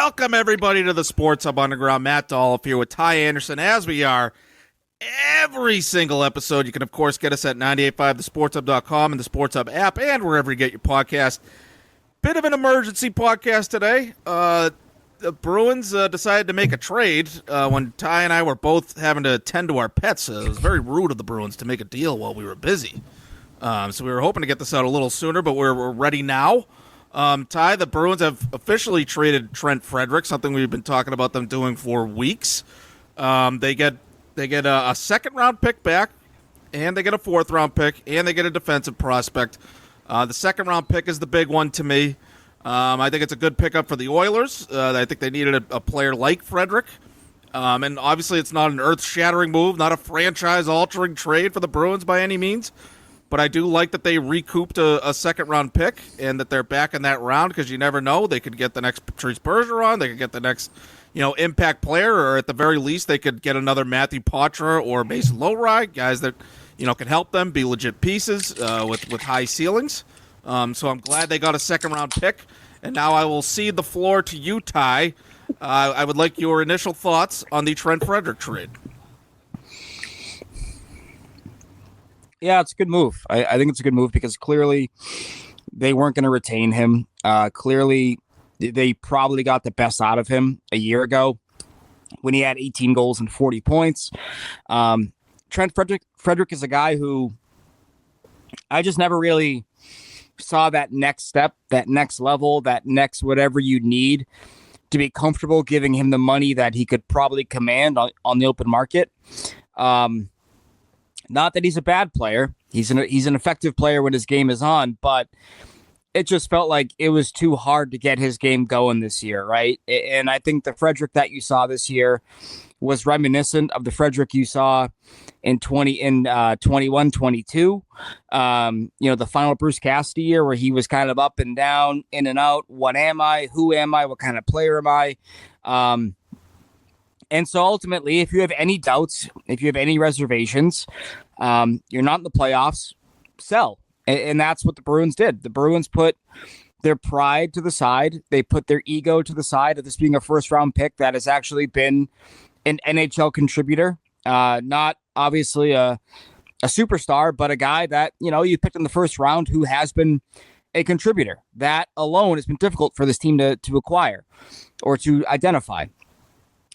Welcome, everybody, to the Sports Hub Underground. Matt Dolloff here with Ty Anderson, as we are every single episode. You can, of course, get us at 985thesportshub.com and the Sports Hub app and wherever you get your podcast. Bit of an emergency podcast today. The Bruins decided to make a trade when Ty and I were both having to attend to our pets. It was very rude of the Bruins to make a deal while we were busy. So we were hoping to get this out a little sooner, but we're ready now. Ty, the Bruins have officially traded Trent Frederic, something we've been talking about them doing for weeks. They get a second-round pick back, and they get a fourth-round pick, and they get a defensive prospect. The second-round pick is the big one to me. I think it's a good pickup for the Oilers. I think they needed a player like Frederic. And obviously it's not an earth-shattering move, not a franchise-altering trade for the Bruins by any means. But I do like that they recouped a second-round pick and that they're back in that round because you never know. They could get the next Patrice Bergeron. They could get the next, impact player, or at the very least they could get another Matthew Poitras or Mason Lohrei, guys that, can help them be legit pieces with high ceilings. So I'm glad they got a second-round pick. And now I will cede the floor to you, Ty. I would like your initial thoughts on the Trent Frederic trade. Yeah, it's a good move. I think it's a good move because clearly they weren't going to retain him. Clearly they probably got the best out of him a year ago when he had 18 goals and 40 points. Trent Frederic is a guy who I just never really saw that next step, that next level, that next whatever you need to be comfortable giving him the money that he could probably command on the open market. Not that he's a bad player. He's an effective player when his game is on, but it just felt like it was too hard to get his game going this year, right? And I think the Frederic that you saw this year was reminiscent of the Frederic you saw in 21-22. The final Bruce Cassidy year where he was kind of up and down, in and out. What am I? Who am I? What kind of player am I? And so ultimately, if you have any doubts, if you have any reservations, you're not in the playoffs, sell. And that's what the Bruins did. The Bruins put their pride to the side. They put their ego to the side of this being a first-round pick that has actually been an NHL contributor. Not obviously a superstar, but a guy that, you picked in the first round who has been a contributor. That alone has been difficult for this team to acquire or to identify.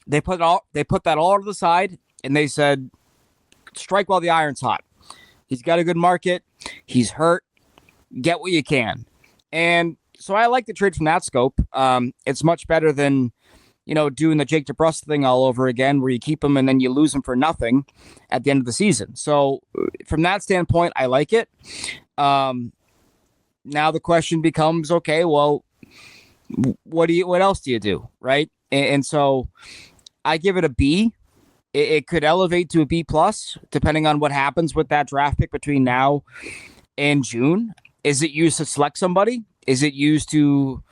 They put that all to the side, and they said, strike while the iron's hot. He's got a good market. He's hurt. Get what you can. And so I like the trade from that scope. It's much better than, doing the Jake DeBrusk thing all over again, where you keep him and then you lose him for nothing at the end of the season. So from that standpoint, I like it. Now the question becomes, okay, well, what else do you do, right? And so I give it a B. It could elevate to a B plus, depending on what happens with that draft pick between now and June. Is it used to select somebody? Is it used to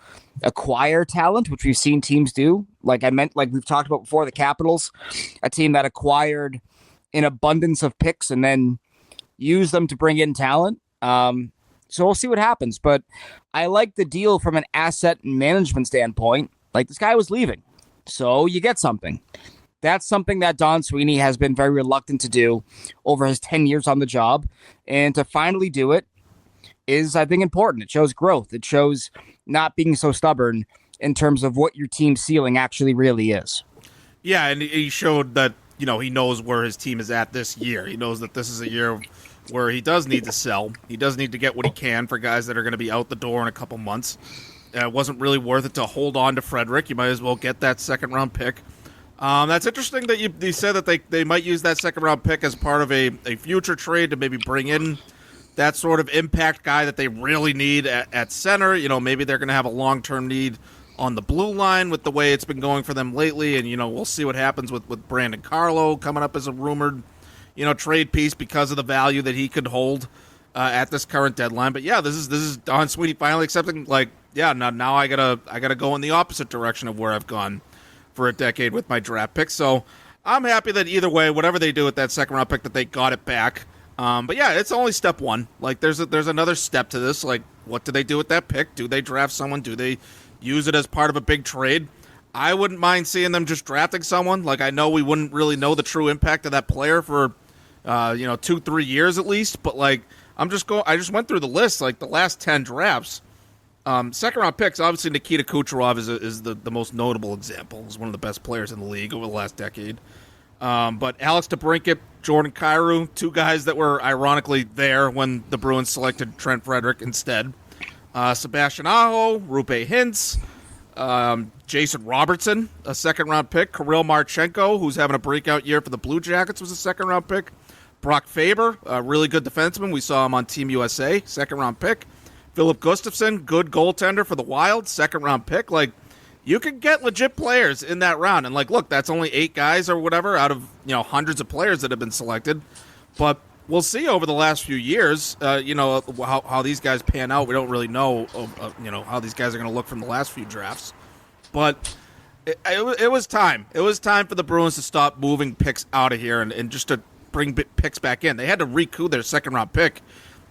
acquire talent, which we've seen teams do? Like we've talked about before, the Capitals, a team that acquired an abundance of picks and then used them to bring in talent. So we'll see what happens. But I like the deal from an asset management standpoint. Like, this guy was leaving, so you get something. That's something that Don Sweeney has been very reluctant to do over his 10 years on the job. And to finally do it is, I think, important. It shows growth. It shows not being so stubborn in terms of what your team's ceiling actually really is. Yeah, and he showed that, he knows where his team is at this year. He knows that this is a year where he does need to sell. He does need to get what he can for guys that are going to be out the door in a couple months. It wasn't really worth it to hold on to Frederic. You might as well get that second-round pick. That's interesting that you said that they might use that second-round pick as part of a future trade to maybe bring in that sort of impact guy that they really need at center. Maybe they're going to have a long-term need on the blue line with the way it's been going for them lately, and, we'll see what happens with Brandon Carlo coming up as a rumored, trade piece because of the value that he could hold at this current deadline. But, yeah, this is Don Sweeney finally accepting, now I gotta go in the opposite direction of where I've gone for a decade with my draft pick. So I'm happy that either way, whatever they do with that second round pick, that they got it back. But yeah, it's only step one. Like, there's another step to this. Like, what do they do with that pick? Do they draft someone? Do they use it as part of a big trade? I wouldn't mind seeing them just drafting someone. Like, I know we wouldn't really know the true impact of that player for, 2-3 years at least. But like, I just went through the list, like the last 10 drafts. Second round picks, obviously Nikita Kucherov is the most notable example. He's one of the best players in the league over the last decade. But Alex DeBrincat, Jordan Kyrou, two guys that were ironically there when the Bruins selected Trent Frederick instead. Sebastian Aho, Rupe Hintz, Jason Robertson, a second-round pick. Kirill Marchenko, who's having a breakout year for the Blue Jackets, was a second-round pick. Brock Faber, a really good defenseman. We saw him on Team USA, second-round pick. Philip Gustafson, good goaltender for the Wild, second-round pick. Like, you can get legit players in that round. And, like, look, that's only 8 guys or whatever out of, hundreds of players that have been selected. But we'll see over the last few years, how these guys pan out. We don't really know, how these guys are going to look from the last few drafts. But it was time. It was time for the Bruins to stop moving picks out of here and just to bring picks back in. They had to recoup their second-round pick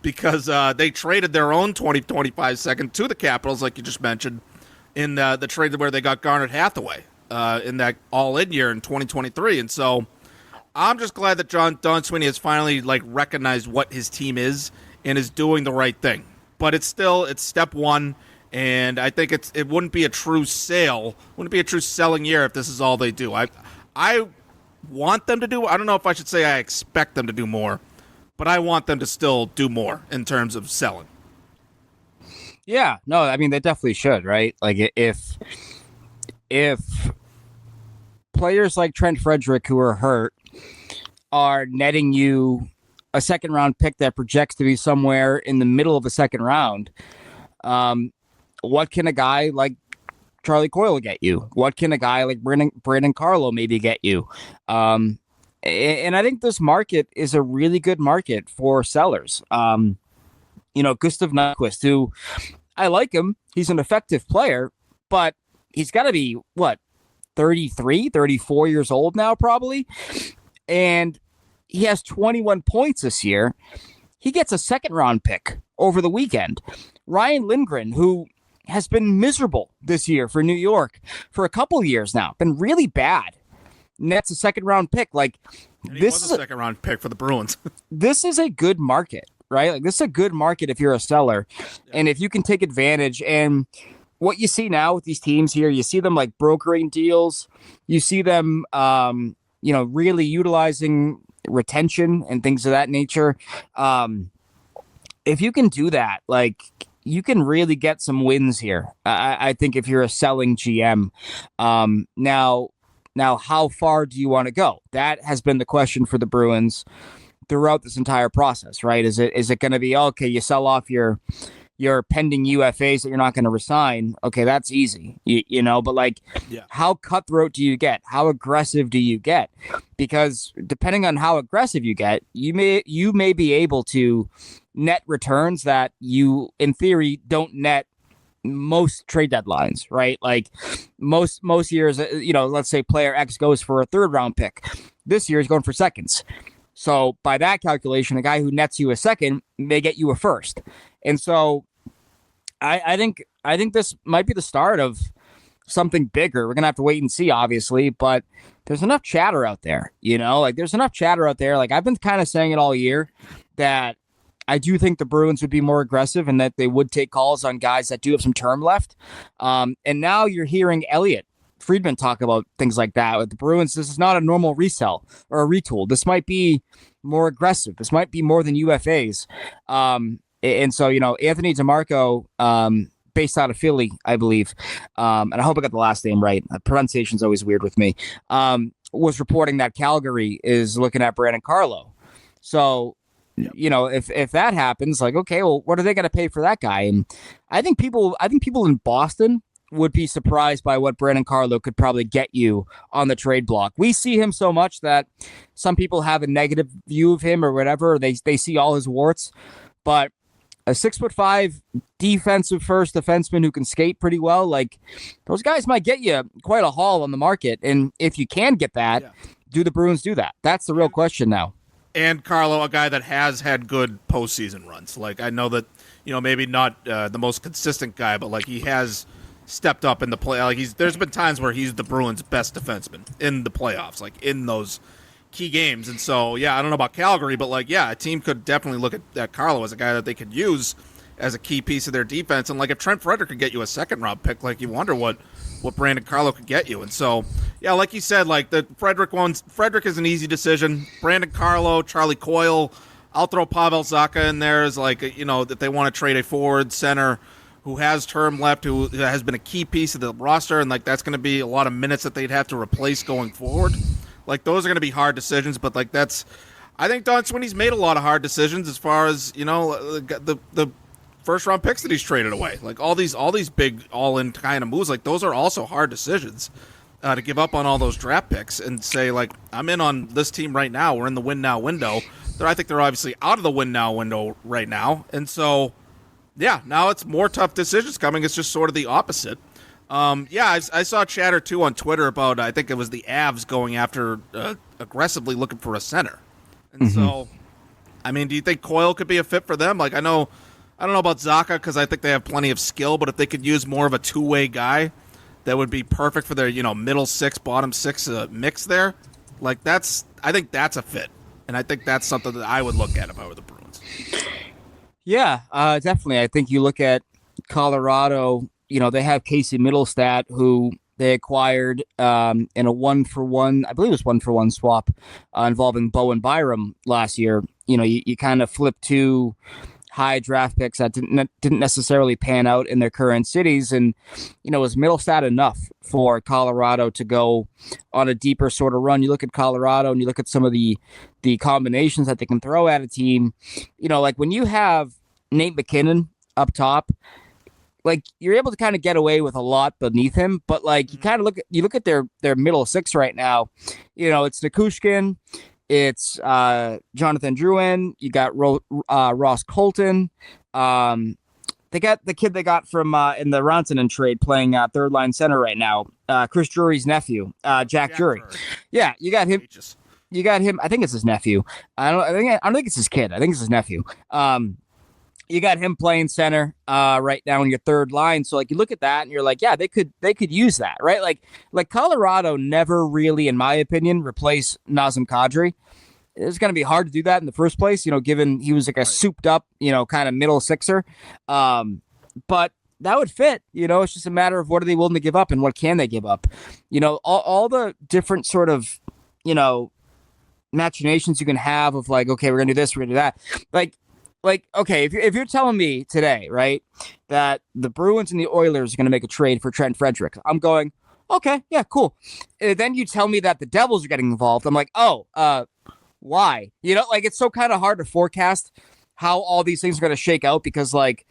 because they traded their own 2025 second to the Capitals, like you just mentioned, in the trade where they got Garnet Hathaway in that all-in year in 2023. And so I'm just glad that Don Sweeney has finally recognized what his team is and is doing the right thing. But it's step one, and I think it wouldn't be a true selling year if this is all they do. I want them to do. I don't know if I should say I expect them to do more, but I want them to still do more in terms of selling. Yeah, no, I mean they definitely should, right? Like if players like Trent Frederick who are hurt are netting you a second round pick that projects to be somewhere in the middle of the second round, what can a guy like Charlie Coyle get you? What can a guy like Brandon Carlo maybe get you? And I think this market is a really good market for sellers. Gustav Nyquist, who I like him. He's an effective player, but he's got to be, 33, 34 years old now, probably. And he has 21 points this year. He gets a second-round pick over the weekend. Ryan Lindgren, who has been miserable this year for New York for a couple years now, been really bad. And that's a second-round pick. This is a second-round pick for the Bruins. This is a good market, right? Like, this is a good market if you're a seller, and if you can take advantage. And what you see now with these teams here, you see them brokering deals. You see them, really utilizing retention and things of that nature. If you can do that, you can really get some wins here. I think if you're a selling GM. Now, how far do you want to go? That has been the question for the Bruins throughout this entire process, right? Is it going to be, okay, you sell off your pending UFAs that you're not going to resign? Okay, that's easy, but how cutthroat do you get? How aggressive do you get? Because depending on how aggressive you get, you may be able to net returns that you, in theory, don't net most trade deadlines, right? Like most years, let's say player X goes for a third round pick. This year he's going for seconds. So by that calculation, a guy who nets you a second may get you a first. And so I think this might be the start of something bigger. We're going to have to wait and see, obviously, but there's enough chatter out there, there's enough chatter out there. I've been kind of saying it all year that I do think the Bruins would be more aggressive and that they would take calls on guys that do have some term left. And now you're hearing Elliot Friedman talk about things like that. With the Bruins, this is not a normal resell or a retool. This might be more aggressive. This might be more than UFAs. And so, Anthony DeMarco, based out of Philly, I believe, and I hope I got the last name right. Pronunciation's always weird with me, was reporting that Calgary is looking at Brandon Carlo. So, if that happens, okay, well, what are they going to pay for that guy? And I think people in Boston would be surprised by what Brandon Carlo could probably get you on the trade block. We see him so much that some people have a negative view of him or whatever. They see all his warts, but a 6'5" defensive first defenseman who can skate pretty well, those guys might get you quite a haul on the market. And if you can get that, do the Bruins do that? That's the real question now. And Carlo, a guy that has had good postseason runs. I know that, maybe not the most consistent guy, but he has stepped up in the play. Like there's been times where he's the Bruins' best defenseman in the playoffs, like in those key games. And so, yeah, I don't know about Calgary, but like, yeah, a team could definitely look at Carlo as a guy that they could use as a key piece of their defense. And like, if Trent Frederick could get you a second round pick, like you wonder what Brandon Carlo could get you. And so, yeah, like you said, like the Frederick is an easy decision. Brandon Carlo, Charlie Coyle, I'll throw Pavel Zacha in there as like, that they want to trade a forward center who has term left, who has been a key piece of the roster, and like that's going to be a lot of minutes that they'd have to replace going forward. Like those are going to be hard decisions, but like I think Don Sweeney's made a lot of hard decisions as far as the first round picks that he's traded away. Like all these big all in kind of moves, like those are also hard decisions to give up on all those draft picks and say like I'm in on this team right now. We're in the win now window. I think they're obviously out of the win now window right now, and so. Yeah, now it's more tough decisions coming. It's just sort of the opposite. I saw chatter, too, on Twitter about, I think it was the Avs going after, aggressively looking for a center. And so, I mean, do you think Coyle could be a fit for them? Like, I don't know about Zacha because I think they have plenty of skill, but if they could use more of a two-way guy, that would be perfect for their, middle six, bottom six mix there. Like, I think that's a fit. And I think that's something that I would look at if I were the Bruins. Yeah, definitely. I think you look at Colorado, they have Casey Middlestat, who they acquired in a 1-for-1, I believe it was 1-for-1 swap involving Bowen Byram last year. You kind of flip two high draft picks that didn't necessarily pan out in their current cities. And, was Middlestat enough for Colorado to go on a deeper sort of run? You look at Colorado and you look at some of the combinations that they can throw at a team, like when you have Nate McKinnon up top, like you're able to kind of get away with a lot beneath him, but like you kind of look at their middle six right now, it's Nikushkin, it's Jonathan Drouin, you got Ross Colton, they got the kid they got from in the Rantanen trade playing third line center right now, Chris Drury's nephew, Jack Drury. Yeah, you got him. You got him. I think it's his nephew. I don't think it's his kid. I think it's his nephew. You got him playing center right now in your third line. So like you look at that and you're like, yeah, they could use that, right? Like Colorado never really, in my opinion, replaced Nazem Kadri. It's going to be hard to do that in the first place, given he was like a souped up, kind of middle sixer. But that would fit, it's just a matter of what are they willing to give up and what can they give up? All the different sort of, machinations you can have of like, okay, we're going to do this, we're going to do that. Like, okay, if you're telling me today, right, that the Bruins and the Oilers are going to make a trade for Trent Frederick, I'm going, okay, yeah, cool. And then you tell me that the Devils are getting involved. I'm like, why? Like it's so kind of hard to forecast how all these things are going to shake out because like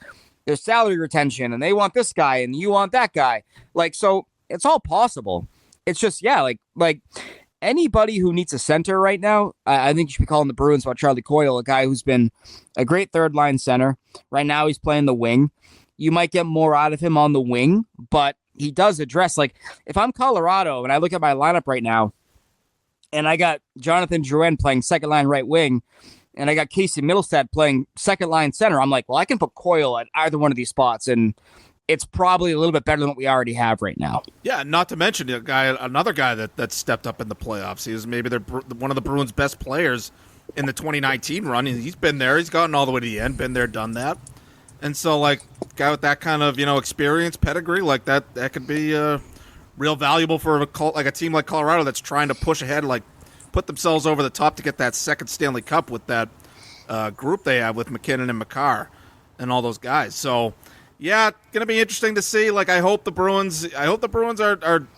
there's salary retention and they want this guy and you want that guy. Like, so it's all possible. It's just, yeah, like anybody who needs a center right now, I think you should be calling the Bruins about Charlie Coyle, a guy who's been a great third line center. Right now he's playing the wing. You might get more out of him on the wing, but he does address, like, if I'm Colorado and I look at my lineup right now and I got Jonathan Drouin playing second line right wing and I got Casey Middlestat playing second line center, I'm like, well, I can put Coyle at either one of these spots and it's probably a little bit better than what we already have right now. Yeah, not to mention another guy that stepped up in the playoffs. He was maybe one of the Bruins' best players in the 2019 run. He's been there. He's gotten all the way to the end, been there, done that. And so, like, guy with that kind of, experience, pedigree, like that could be real valuable for a team like Colorado that's trying to push ahead, like put themselves over the top to get that second Stanley Cup with that group they have with McKinnon and Makar and all those guys. So, yeah, gonna be interesting to see. Like, I hope the Bruins are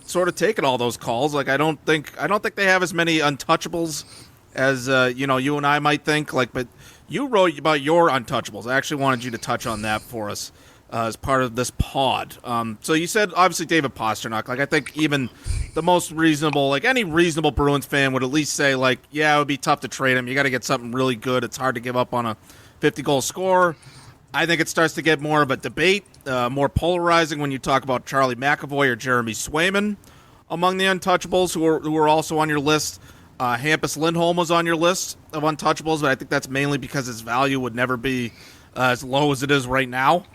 sort of taking all those calls. Like, I don't think they have as many untouchables as you and I might think. Like, but you wrote about your untouchables. I actually wanted you to touch on that for us as part of this pod. So you said obviously David Pastrnak. Like, I think even the most reasonable, like any reasonable Bruins fan would at least say, like, yeah, it would be tough to trade him. You got to get something really good. It's hard to give up on a 50-goal scorer. I think it starts to get more of a debate, more polarizing when you talk about Charlie McAvoy or Jeremy Swayman among the untouchables who are also on your list. Hampus Lindholm was on your list of untouchables, but I think that's mainly because his value would never be as low as it is right now.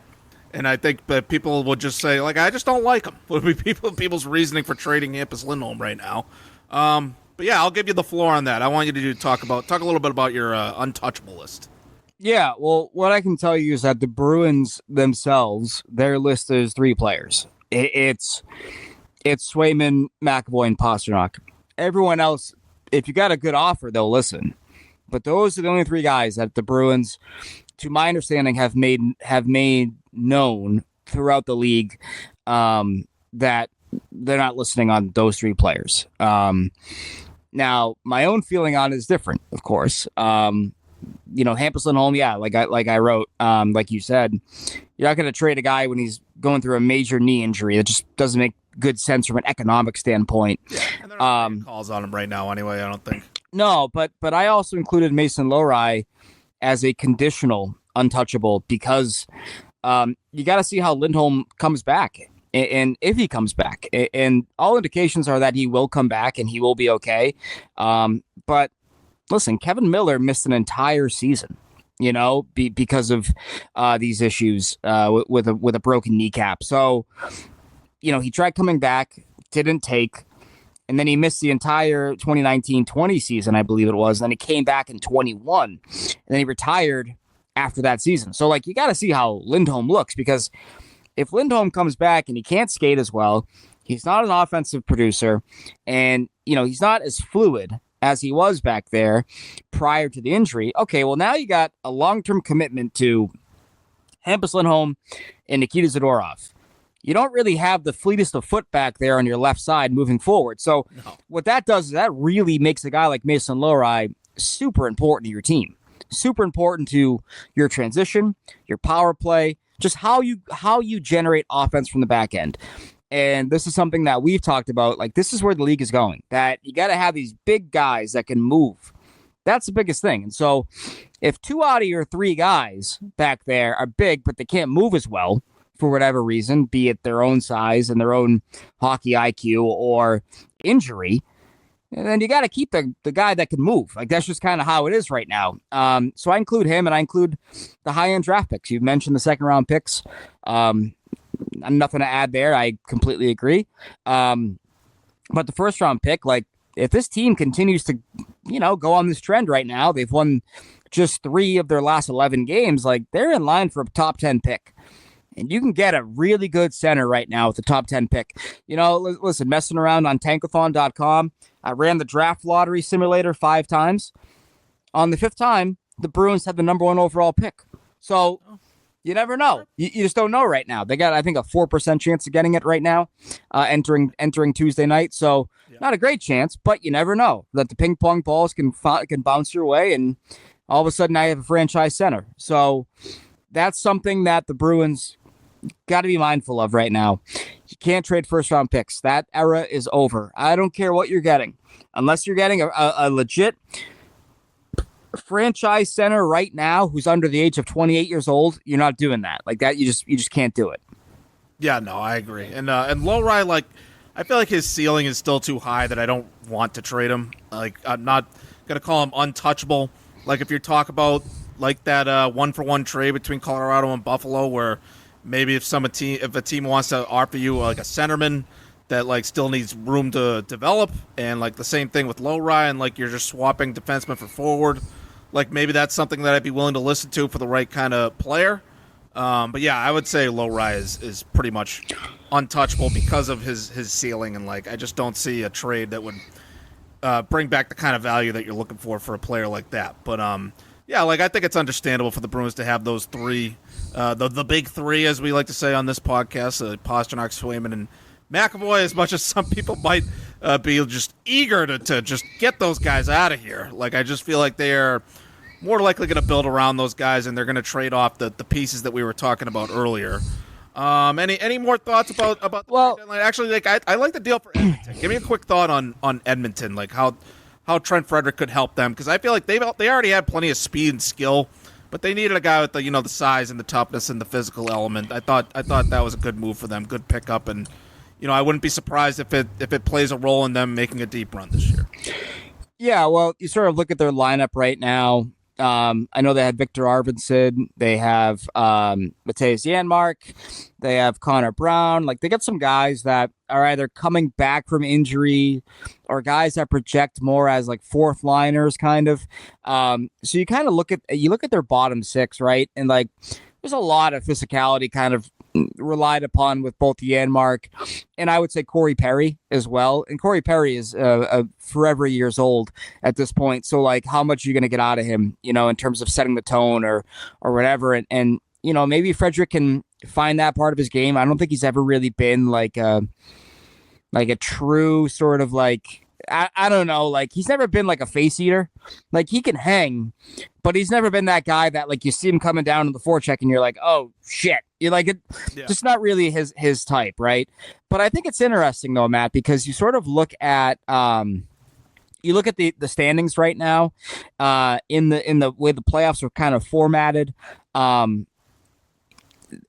And I think that people will just say, like, I just don't like him. Would be people's reasoning for trading Hampus Lindholm right now. But yeah, I'll give you the floor on that. I want you to talk a little bit about your untouchable list. Yeah, well, what I can tell you is that the Bruins themselves, their list is 3 players. It's Swayman, McAvoy, and Pastrnak. Everyone else, if you got a good offer, they'll listen. But those are the only 3 guys that the Bruins, to my understanding, have made known throughout the league that they're not listening on those 3 players. Now, my own feeling on it is different, of course. Hampus Lindholm, yeah, like I wrote, like you said, you're not going to trade a guy when he's going through a major knee injury. That just doesn't make good sense from an economic standpoint. Yeah, and they're not making calls on him right now anyway, I don't think. No, but I also included Mason Lohrei as a conditional untouchable because you got to see how Lindholm comes back. And if he comes back, and all indications are that he will come back and he will be okay. But listen, Kevin Miller missed an entire season, because of these issues with a broken kneecap. So, he tried coming back, didn't take, and then he missed the entire 2019-20 season, I believe it was. Then he came back in 21, and then he retired after that season. So, you got to see how Lindholm looks, because if Lindholm comes back and he can't skate as well, he's not an offensive producer, and, he's not as fluid as he was back there prior to the injury. Okay, well, now you got a long-term commitment to Hampus Lindholm and Nikita Zadorov. You don't really have the fleetest of foot back there on your left side moving forward. So What that does is that really makes a guy like Mason Lohrei super important to your team, super important to your transition, your power play, just how you generate offense from the back end. And this is something that we've talked about. This is where the league is going, that you got to have these big guys that can move. That's the biggest thing. And so if 2 out of your 3 guys back there are big, but they can't move as well for whatever reason, be it their own size and their own hockey IQ or injury, and then you got to keep the guy that can move. That's just kind of how it is right now. So I include him, and I include the high-end draft picks. You've mentioned the second-round picks. Nothing to add there. I completely agree. But the first-round pick, if this team continues to, go on this trend right now, they've won just 3 of their last 11 games, they're in line for a top 10 pick. And you can get a really good center right now with the top 10 pick. Listen, messing around on tankathon.com, I ran the draft lottery simulator 5 times. On the 5th time, the Bruins had the number 1 overall pick. So you never know. You just don't know right now. They got, I think, a 4% chance of getting it right now, entering Tuesday night. So not a great chance, but you never know that the ping pong balls can bounce your way, and all of a sudden I have a franchise center. So that's something that the Bruins got to be mindful of right now. You can't trade first-round picks. That era is over. I don't care what you're getting. Unless you're getting a legit franchise center right now who's under the age of 28 years old, you're not doing that. You just can't do it. Yeah, no, I agree. And Lohrei, I feel like his ceiling is still too high that I don't want to trade him. I'm not going to call him untouchable. If you're talking about that 1-for-1 trade between Colorado and Buffalo, where maybe if a team wants to offer you a centerman that still needs room to develop, and the same thing with Lohrei, and you're just swapping defenseman for forward, maybe that's something that I'd be willing to listen to for the right kind of player. But yeah, I would say Lohrei is pretty much untouchable because of his ceiling, and I just don't see a trade that would bring back the kind of value that you're looking for a player like that. But yeah, I think it's understandable for the Bruins to have those 3, the big 3, as we like to say on this podcast, Pastrnak, Swayman, and McAvoy, as much as some people might be just eager to just get those guys out of here. I just feel like they're more likely going to build around those guys, and they're going to trade off the pieces that we were talking about earlier. Any more thoughts about the trade deadline? Actually, I like the deal for Edmonton. Give me a quick thought on Edmonton, how Trent Frederic could help them, because I feel like they already had plenty of speed and skill, but they needed a guy with the size and the toughness and the physical element. I thought that was a good move for them, good pickup, and I wouldn't be surprised if it plays a role in them making a deep run this year. Yeah, well, you sort of look at their lineup right now. I know they had Victor Arvidsson. They have Matthias Janmark. They have Connor Brown. Like, they got some guys that are either coming back from injury or guys that project more as like fourth liners, kind of. So you kind of look at their bottom six, right? And like, there's a lot of physicality kind of relied upon with both Janmark and I would say Corey Perry as well. And Corey Perry is forever years old at this point. So like, how much are you going to get out of him, you know, in terms of setting the tone or whatever. And, you know, maybe Frederick can find that part of his game. I don't think he's ever really been like a true sort of like, I don't know, like he's never been like a face eater. Like he can hang, but he's never been that guy that like you see him coming down in the forecheck and you're like, oh shit. You're like, it just not really his type, right? But I think it's interesting though, Matt, because you sort of look at the standings right now, in the way the playoffs are kind of formatted.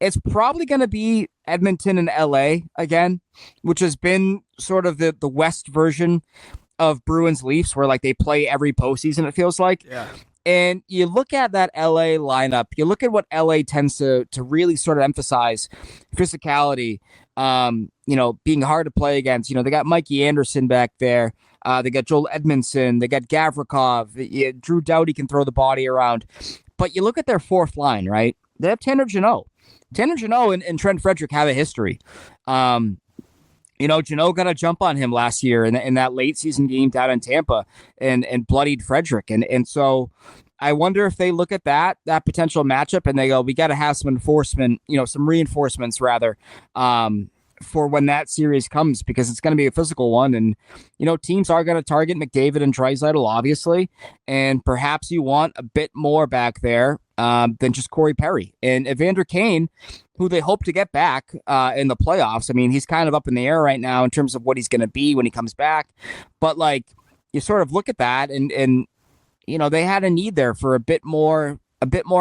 It's probably going to be Edmonton and LA again, which has been sort of the West version of Bruins Leafs, where like they play every postseason, it feels like. Yeah. And you look at that LA lineup, you look at what LA tends to really sort of emphasize physicality, you know, being hard to play against. You know, they got Mikey Anderson back there. They got Joel Edmondson. They got Gavrikov. Drew Doughty can throw the body around. But you look at their fourth line, right? They have Tanner Jeannot. Tanner Jeannot and Trent Frederic have a history. You know, Jeannot got a jump on him last year in that late season game down in Tampa and bloodied Frederick. And so I wonder if they look at that potential matchup and they go, we got to have some reinforcements rather, for when that series comes, because it's going to be a physical one. And, you know, teams are going to target McDavid and Draisaitl, obviously. And perhaps you want a bit more back there than just Corey Perry. And Evander Kane, who they hope to get back in the playoffs. I mean, he's kind of up in the air right now in terms of what he's going to be when he comes back. But, like, you sort of look at that and you know, they had a need there for a bit more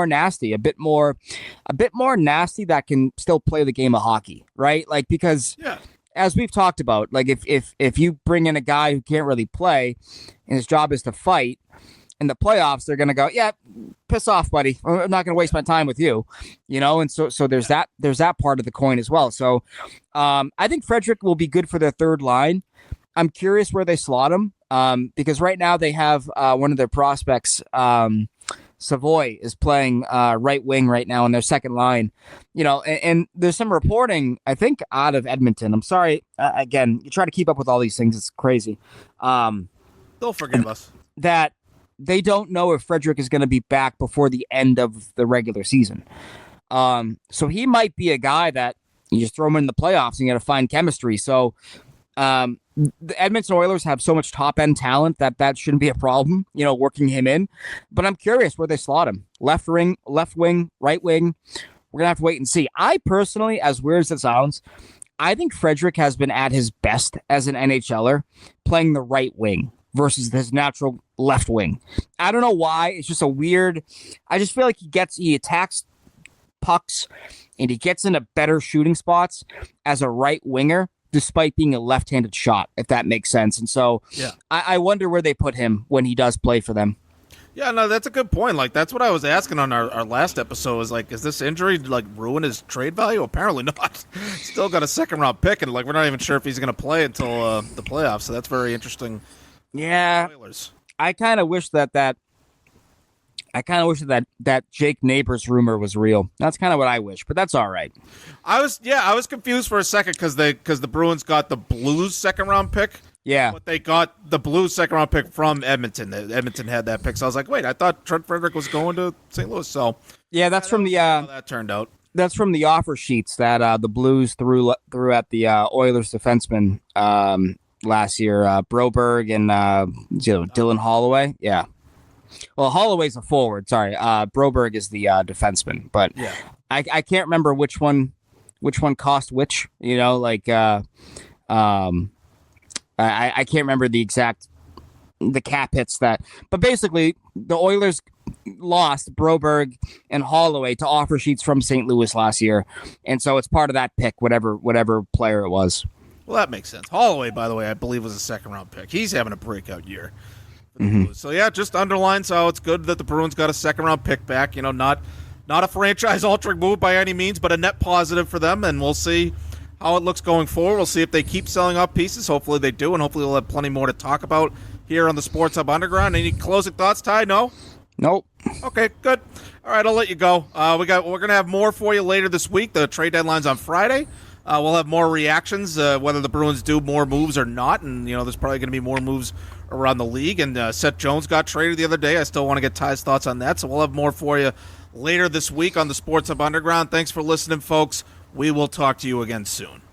nasty that can still play the game of hockey, right? Like, because as we've talked about, like if you bring in a guy who can't really play and his job is to fight in the playoffs, they're going to go, yeah, piss off, buddy. I'm not going to waste my time with you, you know? And so there's that part of the coin as well. So I think Frederick will be good for their third line. I'm curious where they slot him, because right now they have one of their prospects, Savoy, is playing right wing right now in their second line, you know, and there's some reporting, I think, out of Edmonton. I'm sorry. Again, you try to keep up with all these things. It's crazy. They'll forgive us. That they don't know if Frederick is going to be back before the end of the regular season. So he might be a guy that you just throw him in the playoffs and you got to find chemistry. So the Edmonton Oilers have so much top end talent that shouldn't be a problem, you know, working him in. But I'm curious where they slot him. Left wing, right wing. We're going to have to wait and see. I personally, as weird as it sounds, I think Frederick has been at his best as an NHLer playing the right wing versus his natural left wing. I don't know why. It's just a weird, I just feel like he attacks pucks and he gets into better shooting spots as a right winger, despite being a left-handed shot, if that makes sense. And so I wonder where they put him when he does play for them. Yeah, no, that's a good point. Like, that's what I was asking on our last episode, is like, is this injury like ruin his trade value? Apparently not. Still got a second-round pick, and like we're not even sure if he's going to play until the playoffs. So that's very interesting. Yeah, I kind of wish that Jake Neighbors rumor was real. That's kind of what I wish, but that's all right. I was confused for a second because the Bruins got the Blues second round pick. Yeah, but they got the Blues second round pick from Edmonton. Edmonton had that pick, so I was like, wait, I thought Trent Frederick was going to St. Louis. So yeah, that's from the how that turned out. That's from the offer sheets that the Blues threw at the Oilers defenseman last year, Broberg and Dylan Holloway. Yeah. Well, Holloway's a forward. Sorry, Broberg is the defenseman. But yeah, I can't remember which one cost which. You know, like I can't remember the cap hits that. But basically, the Oilers lost Broberg and Holloway to offer sheets from St. Louis last year, and so it's part of that pick, whatever player it was. Well, that makes sense. Holloway, by the way, I believe was a second round pick. He's having a breakout year So, yeah, just underlines how it's good that the Bruins got a second-round pick back. Not a franchise-altering move by any means, but a net positive for them, and we'll see how it looks going forward. We'll see if they keep selling off pieces. Hopefully they do, and hopefully we'll have plenty more to talk about here on the Sports Hub Underground. Any closing thoughts, Ty? No? Nope. Okay, good. All right, I'll let you go. We're going to have more for you later this week. The trade deadline's on Friday. We'll have more reactions, whether the Bruins do more moves or not, and there's probably going to be more moves around the league. And Seth Jones got traded the other day. I still want to get Ty's thoughts on that, so we'll have more for you later this week on the Sports Hub Underground. Thanks for listening, folks. We will talk to you again soon.